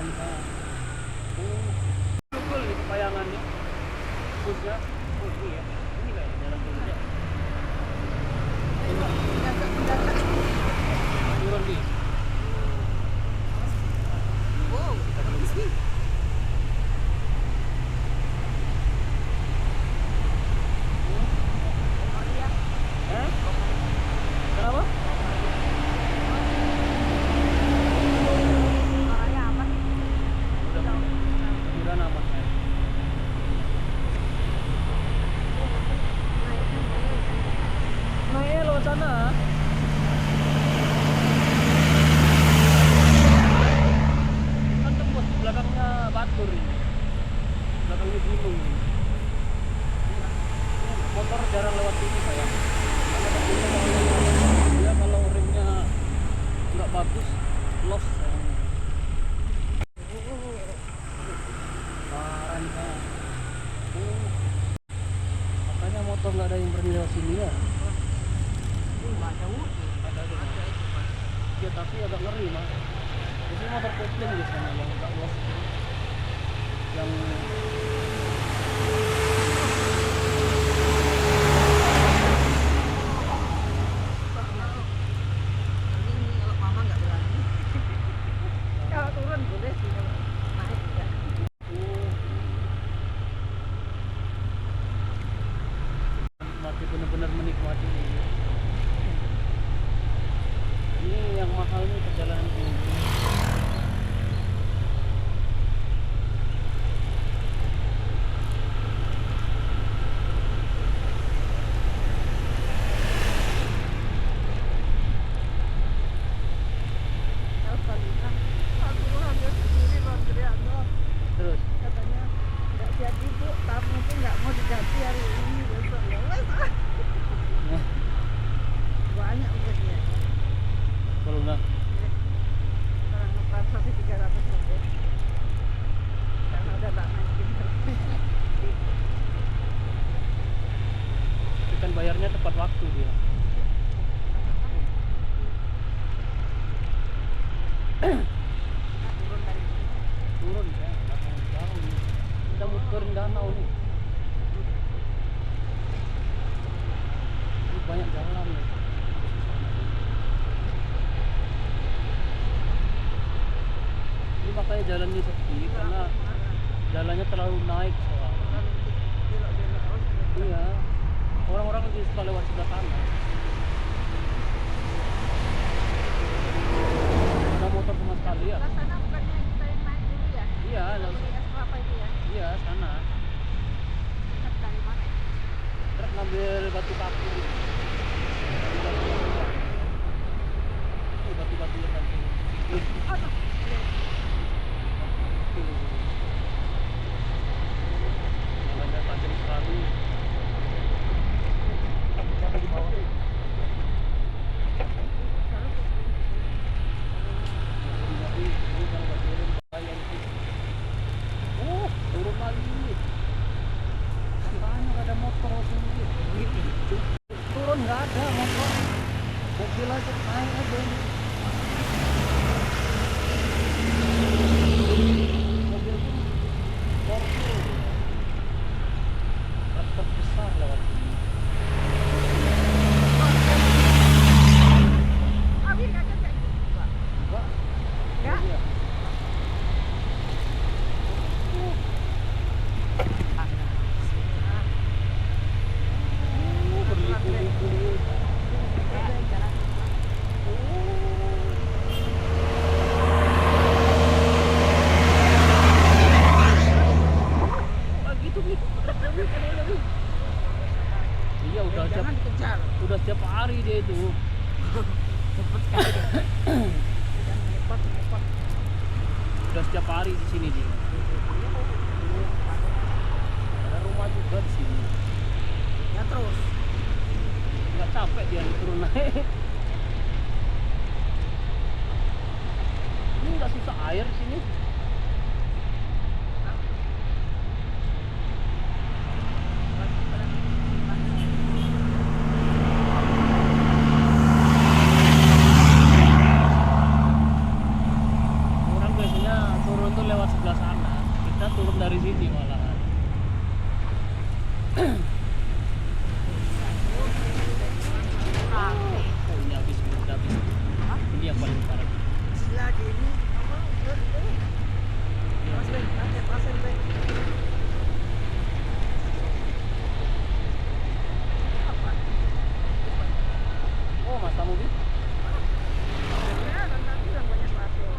nih. Oh, betul itu bayangannya. Busnya, oh ini ya, ini kayak jalan dulunya. Turun di. Wow, bagus nih. Eh? Kenapa? Udah aman ya. Naik lewat sana. Kan tembus belakangnya Batur ini. Belakangnya gunung ini. Motor jarang lewat sini sayang. Dia kalau remnya nggak bagus, lost sayang. Parah nih sayang. Makanya motor nggak ada yang berani lewat sini ya. Ada. Ya tapi agak ngeri mah. Biasanya motor kopling biasanya yang agak lost. Yang Kalau mama nggak berani. Kalau turun boleh sih, kalau naik enggak. Menikmati, benar-benar menikmati ini yang mahal nih perjalanan ini. Terus Katanya nggak jadi bu, tamu tuh nggak mau diganti hari ini, besok ya wes. Banyak uangnya. kalau nggak Orang transaksi 300 lebih. Karena udah tak naikin harga. tapi kan bayarnya tepat waktu dia. Turun dari sini. Turun ya, jauh nih. Kita muterin danau nih. Ini banyak jalan nih. Ini makanya jalannya sepi karena jalannya terlalu naik soalnya. Belok-belok. Oh, sudah. Iya, orang-orang lagi suka lewat sebelah kanan. Ada motor sama sekali ya. Sebelah sana bukannya kita yang naik dulu ya? Iya, Beli es kelapa itu ya? iya sana. Truk dari mana? Truk ngambil batu kapu. Ini batu-batu yang tadi. Aduh. Jalannya tajam sekali. Siapa di bawah? Ini kalau nggak turun bahaya itu. Oh, turun lagi. Makanya nggak ada motor sini. Turun nggak ada motor. Mobil aja naik aja ini. Mobil Porsche. Truk besar lewat sini. Abi kaget kayak gitu, Pak. Enggak. Enggak? Iya. Berliku-liku. Iya Jangan dikejar. udah setiap hari dia itu. Cepet sekali. Jangan ngepot. Udah setiap hari di sini dia. Ada rumah juga di sini. Ya terus. Nggak capek dia turun naik. Ini nggak susah air di sini. Orang biasanya turun tuh lewat sebelah sana. Kita turun dari sini malahan. Oh, ini habis, udah habis. Ini yang paling parah. Gila dia ini. Apa? Pasir, pasir, pasir. Apa? Oh, Mas kamu di? Ya, kan bilang banyak pasir.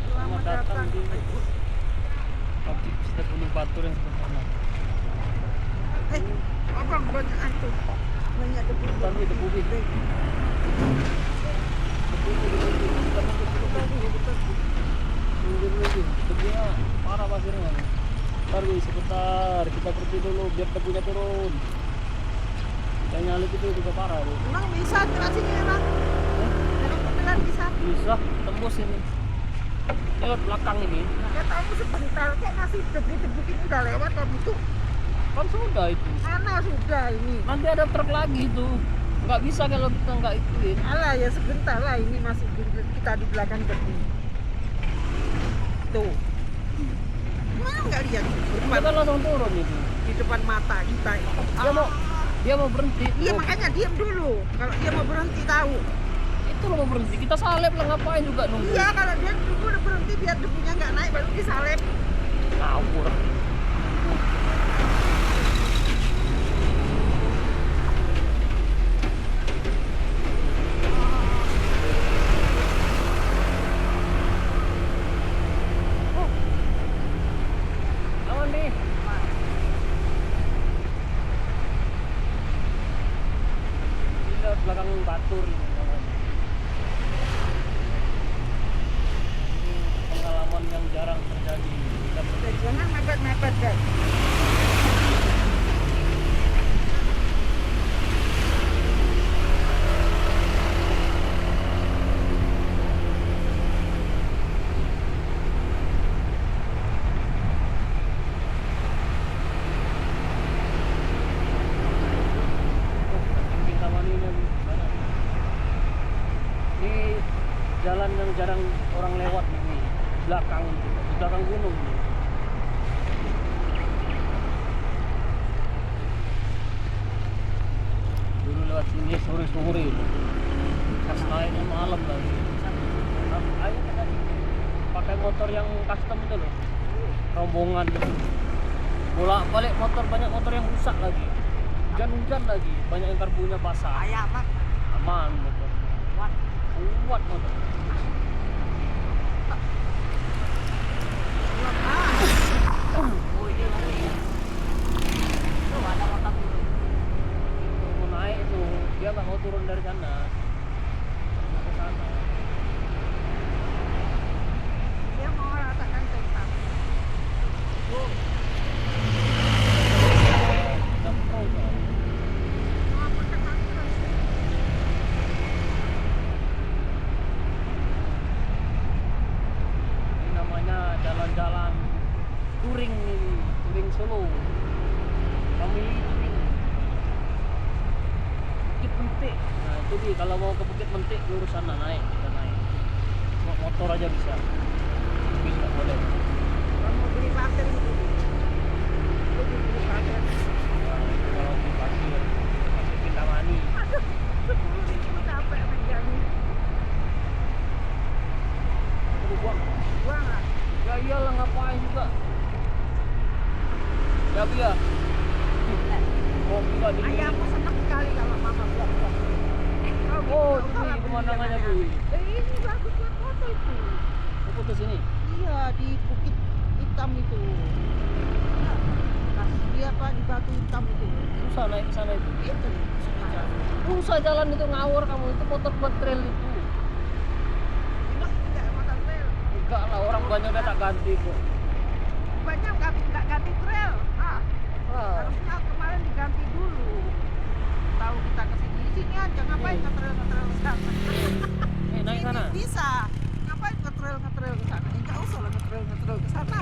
Selamat datang di objek wisata Gunung Batur yang sederhana. Apa banyak itu? Banyak debu. Tapi debu gede. Debunya parah pasirnya. Ntar guys, sebentar kita berhenti dulu biar debunya turun. Yang nyalip itu juga parah tuh. Emang bisa lewat sini emang? Emang beneran bisa? Bisa tembus ini. Lewat belakang ini. Ya kamu sebentar kok masih debu-debu ini udah lewat kamu tuh. Kan sudah itu. Mana sudah ini? Nanti ada truk lagi itu. Nggak bisa kalau kita nggak ituin. Alah ya sebentar lah ini masih kita di belakang debu. Tuh. Mana nggak lihat? Kita langsung turun itu. Di depan mata kita ini. Dia mau berhenti. Iya Oh, makanya diam dulu. Kalau dia mau berhenti tahu. itu lo mau berhenti. Kita salep lah ngapain juga nunggu. Iya kalau dia dulu udah berhenti biar debunya nggak naik baru disalep. Ngawur. Aman nih. Ini belakang Batur ini. Ini pengalaman yang jarang terjadi. Kita Jangan mepet-mepet guys. Camping taman ini banyak. Ini jalan yang jarang orang lewat ini. Belakang gunung ini. Dulu lewat sini sore-sore itu. Pas naiknya malam lagi. Ayo kita pakai motor yang custom itu loh. Rombongan gitu. Bolak-balik motor, banyak motor yang rusak lagi. Hujan-hujan lagi, banyak yang karbunya basah. Ayah mak. Aman motor. Kuat motor. Oh ini lagi ya. Tuh ada motor dulu. Mau naik itu, dia nggak mau turun dari sana. Ke sana. Dia mau rasakan tempat. Oh. Udah pro soalnya. Apa ketakutan? Ini namanya jalan-jalan touring ini, touring Solo. Family touring. Bukit Mentik. Nah itu di kalau mau ke Bukit Mentik lurus sana naik, kita naik. Motor aja bisa. Bis nggak boleh. Kamu beli pasir itu. Itu beli pasir. Nah, itu kalau di pasir Kintamani. Aduh, 10.000 capek menjadi. Perlu buang. Buang lah. Ya iyalah ngapain juga. Ya biar. Oh enggak di. Ayahmu senang sekali kalau mama buang-buang. Oh di pemandangannya Bu. Ini bagus buat foto itu. Mau foto sini. Iya di Bukit Hitam itu. Nah, dia apa di Batu Hitam itu. Susah naik ke sana itu. Itu. Susah jalan itu ngawur kamu itu motor buat trail itu. Emang tidak motor trail. Enggak lah orang banyak udah tak ganti kok. Banyak nggak ganti trail. Harusnya kemarin diganti dulu. Tahu kita kesini sini aja ngapain ke trail ke sana? Naik sana. Bisa. Ngapain ke trail ke sana? Enggak usah lah ke trail ke sana.